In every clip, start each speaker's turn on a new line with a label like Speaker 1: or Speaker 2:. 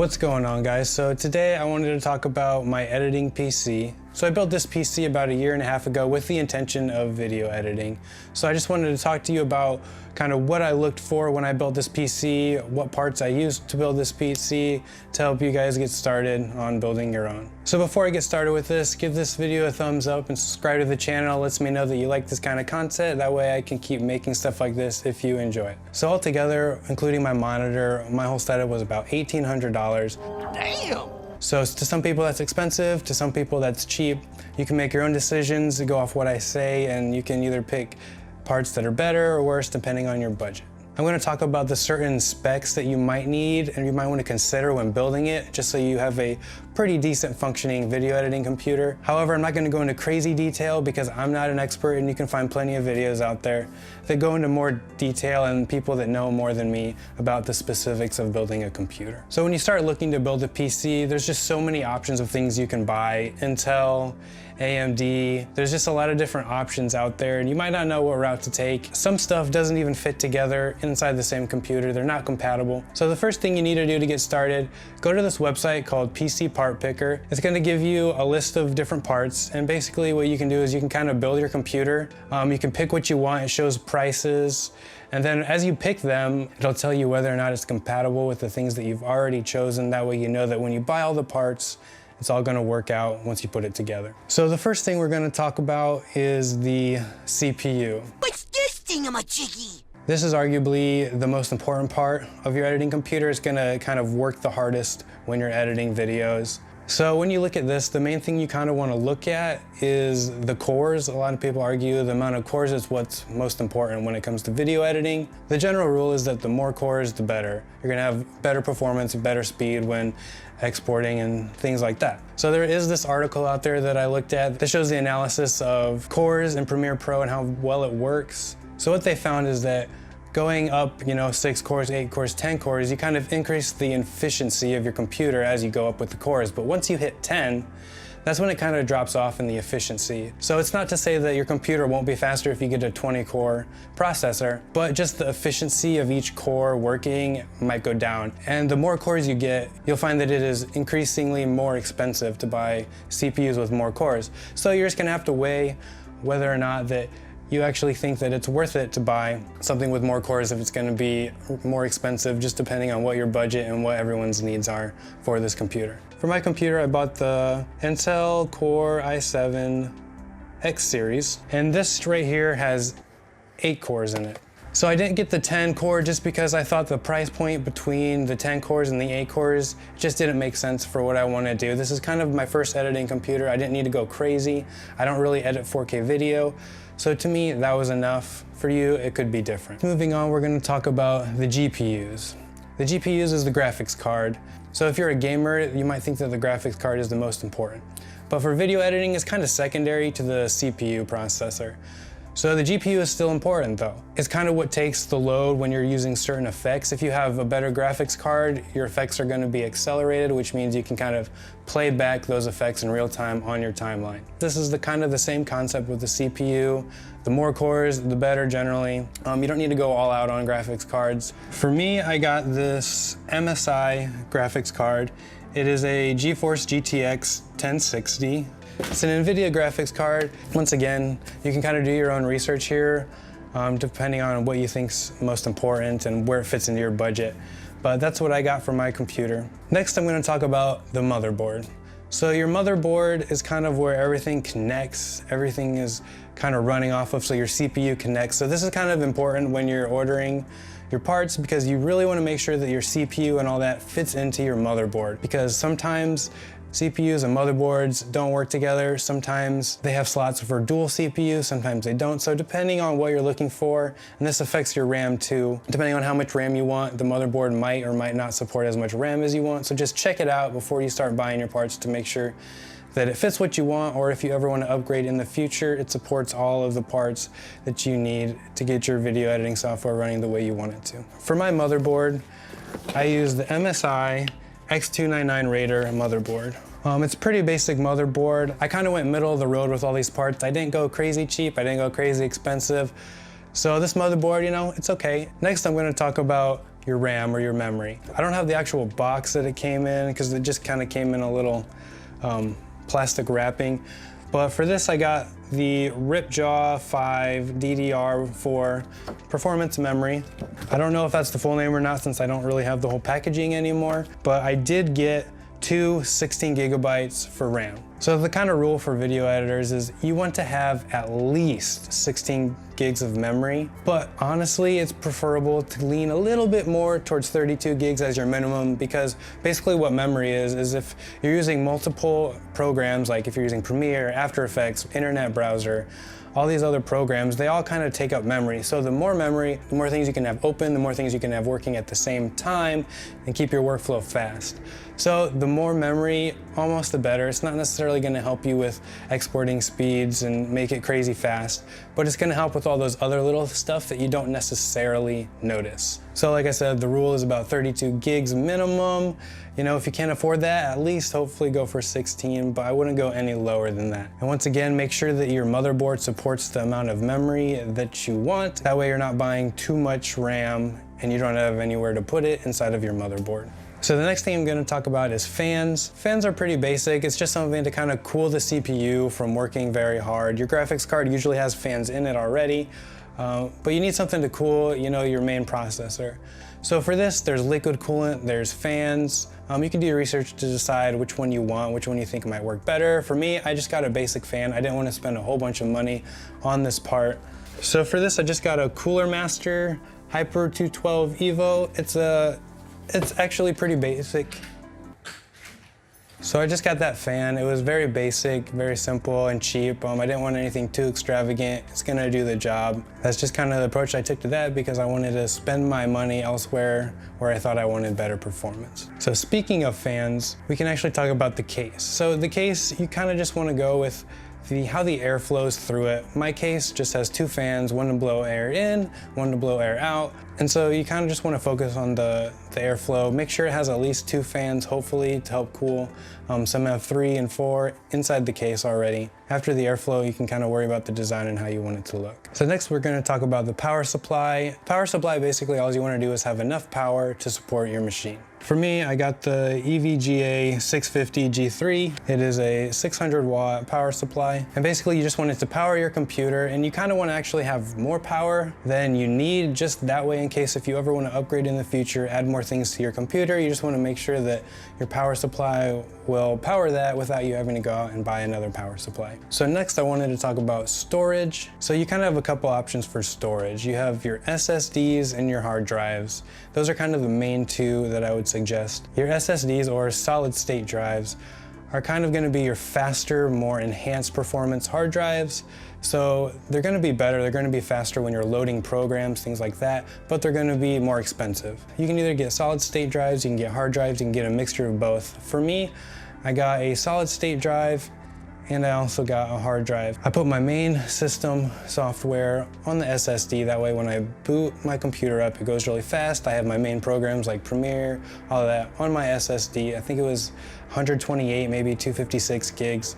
Speaker 1: What's going on, guys? So today I wanted to talk about my editing PC. So I built this PC about a year and a half ago with the intention of video editing. So I just wanted to talk to you about kind of what I looked for when I built this PC, what parts I used to build this PC to help you guys get started on building your own. So before I get started with this, give this video a thumbs up and subscribe to the channel. It lets me know that you like this kind of content. That way I can keep making stuff like this if you enjoy it. So altogether, including my monitor, my whole setup was about $1,800.
Speaker 2: Damn!
Speaker 1: So to some people that's expensive, to some people that's cheap. You can make your own decisions, go off what I say, and you can either pick parts that are better or worse depending on your budget. I'm going to talk about the certain specs that you might need and you might want to consider when building it, just so you have a pretty decent functioning video editing computer. However, I'm not going to go into crazy detail because I'm not an expert, and you can find plenty of videos out there that go into more detail and people that know more than me about the specifics of building a computer. So when you start looking to build a PC, there's just so many options of things you can buy. Intel, AMD, there's just a lot of different options out there, and you might not know what route to take. Some stuff doesn't even fit together inside the same computer. They're not compatible. So the first thing you need to do to get started, go to this website called PC Part Picker. It's going to give you a list of different parts, and basically what you can do is you can kind of build your computer. You can pick what you want. It shows prices, and then as you pick them, it'll tell you whether or not it's compatible with the things that you've already chosen. That way you know that when you buy all the parts, it's all going to work out once you put it together. So the first thing we're going to talk about is the CPU.
Speaker 2: What's this thingamajiggy?
Speaker 1: This is arguably the most important part of your editing computer. It's going to kind of work the hardest when you're editing videos. So when you look at this, the main thing you kind of want to look at is the cores. A lot of people argue the amount of cores is what's most important when it comes to video editing. The general rule is that the more cores, the better. You're going to have better performance, better speed when exporting and things like that. So there is this article out there that I looked at that shows the analysis of cores in Premiere Pro and how well it works. So what they found is that going up, 6 cores, 8 cores, 10 cores, you kind of increase the efficiency of your computer as you go up with the cores. But once you hit 10, that's when it kind of drops off in the efficiency. So it's not to say that your computer won't be faster if you get a 20-core processor, but just the efficiency of each core working might go down. And the more cores you get, you'll find that it is increasingly more expensive to buy CPUs with more cores. So you're just gonna have to weigh whether or not that you actually think that it's worth it to buy something with more cores if it's going to be more expensive, just depending on what your budget and what everyone's needs are for this computer. For my computer, I bought the Intel Core i7 X series, and this right here has 8 cores in it. So I didn't get the 10 core just because I thought the price point between the 10 cores and the 8 cores just didn't make sense for what I want to do. This is kind of my first editing computer. I didn't need to go crazy. I don't really edit 4K video. So to me, that was enough. For you, it could be different. Moving on, we're going to talk about the GPUs. The GPUs is the graphics card. So if you're a gamer, you might think that the graphics card is the most important. But for video editing, it's kind of secondary to the CPU processor. So the GPU is still important though. It's kind of what takes the load when you're using certain effects. If you have a better graphics card, your effects are going to be accelerated, which means you can kind of play back those effects in real time on your timeline. This is kind of the same concept with the CPU. The more cores, the better generally. You don't need to go all out on graphics cards. For me, I got this MSI graphics card. It is a GeForce GTX 1060. It's an NVIDIA graphics card. Once again, you can kind of do your own research here, depending on what you think's most important and where it fits into your budget. But that's what I got for my computer. Next, I'm going to talk about the motherboard. So your motherboard is kind of where everything connects. Everything is kind of running off of, so your CPU connects. So this is kind of important when you're ordering your parts, because you really want to make sure that your CPU and all that fits into your motherboard, because sometimes CPUs and motherboards don't work together. Sometimes they have slots for dual CPUs, sometimes they don't. So depending on what you're looking for, and this affects your RAM too, depending on how much RAM you want, the motherboard might or might not support as much RAM as you want. So just check it out before you start buying your parts to make sure that it fits what you want, or if you ever want to upgrade in the future, it supports all of the parts that you need to get your video editing software running the way you want it to. For my motherboard, I use the MSI X299 Raider motherboard. It's a pretty basic motherboard. I kind of went middle of the road with all these parts. I didn't go crazy cheap, I didn't go crazy expensive. So this motherboard, it's okay. Next, I'm going to talk about your RAM or your memory. I don't have the actual box that it came in because it just kind of came in a little plastic wrapping. But for this, I got the Ripjaw 5 DDR4 performance memory. I don't know if that's the full name or not since I don't really have the whole packaging anymore, but I did get two 16 gigabytes for RAM. So the kind of rule for video editors is you want to have at least 16 gigs of memory, but honestly, it's preferable to lean a little bit more towards 32 gigs as your minimum, because basically what memory is if you're using multiple programs, like if you're using Premiere, After Effects, Internet Browser, all these other programs, they all kind of take up memory. So the more memory, the more things you can have open, the more things you can have working at the same time and keep your workflow fast. So the more memory, almost the better. It's not necessarily going to help you with exporting speeds and make it crazy fast, but it's going to help with all those other little stuff that you don't necessarily notice. So like I said, the rule is about 32 gigs minimum. You know, if you can't afford that, at least hopefully go for 16, but I wouldn't go any lower than that. And once again, make sure that your motherboard supports the amount of memory that you want. That way you're not buying too much RAM and you don't have anywhere to put it inside of your motherboard. So the next thing I'm going to talk about is fans. Fans are pretty basic. It's just something to kind of cool the CPU from working very hard. Your graphics card usually has fans in it already, but you need something to cool, you know, your main processor. So for this, there's liquid coolant, there's fans. You can do your research to decide which one you want, which one you think might work better. For me, I just got a basic fan. I didn't want to spend a whole bunch of money on this part. So for this, I just got a Cooler Master Hyper 212 Evo. It's actually pretty basic. So I just got that fan. It was very basic, very simple and cheap. I didn't want anything too extravagant. It's gonna do the job. That's just kind of the approach I took to that because I wanted to spend my money elsewhere where I thought I wanted better performance. So speaking of fans, we can actually talk about the case. So the case, you kind of just want to go with how the air flows through it. My case just has two fans, one to blow air in, one to blow air out. And so you kind of just want to focus on the airflow. Make sure it has at least two fans, hopefully, to help cool. Some have 3 and 4 inside the case already. After the airflow, you can kind of worry about the design and how you want it to look. So next we're going to talk about the power supply. Power supply, basically all you want to do is have enough power to support your machine. For me, I got the EVGA 650 G3. It is a 600 watt power supply. And basically you just want it to power your computer, and you kind of want to actually have more power than you need, just that way in case if you ever want to upgrade in the future, add more things to your computer, you just want to make sure that your power supply will power that without you having to go out and buy another power supply. So next I wanted to talk about storage. So you kind of have a couple options for storage. You have your SSDs and your hard drives. Those are kind of the main two that I would suggest. Your SSDs, or solid state drives, are kind of going to be your faster, more enhanced performance hard drives. So they're going to be better, they're going to be faster when you're loading programs, things like that, but they're going to be more expensive. You can either get solid state drives, you can get hard drives, you can get a mixture of both. For me, I got a solid state drive and I also got a hard drive. I put my main system software on the SSD, that way when I boot my computer up, it goes really fast. I have my main programs like Premiere, all of that on my SSD. I think it was 128, maybe 256 gigs.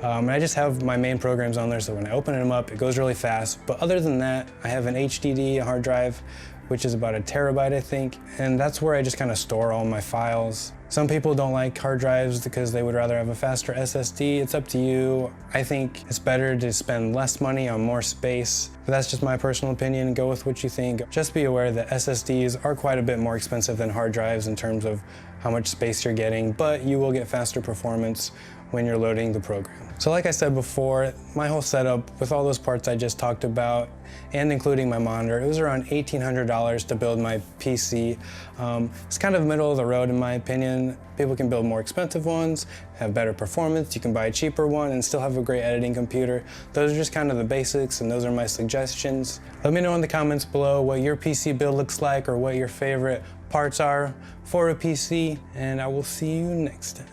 Speaker 1: And I just have my main programs on there, so when I open them up, it goes really fast. But other than that, I have an HDD hard drive, which is about 1 terabyte, I think. And that's where I just kind of store all my files. Some people don't like hard drives because they would rather have a faster SSD. It's up to you. I think it's better to spend less money on more space. But that's just my personal opinion. Go with what you think. Just be aware that SSDs are quite a bit more expensive than hard drives in terms of how much space you're getting, but you will get faster performance when you're loading the program. So like I said before, my whole setup with all those parts I just talked about, and including my monitor, it was around $1,800 to build my PC. It's kind of middle of the road in my opinion. People can build more expensive ones, have better performance. You can buy a cheaper one and still have a great editing computer. Those are just kind of the basics, and those are my suggestions. Let me know in the comments below what your PC build looks like or what your favorite parts are for a PC, and I will see you next time.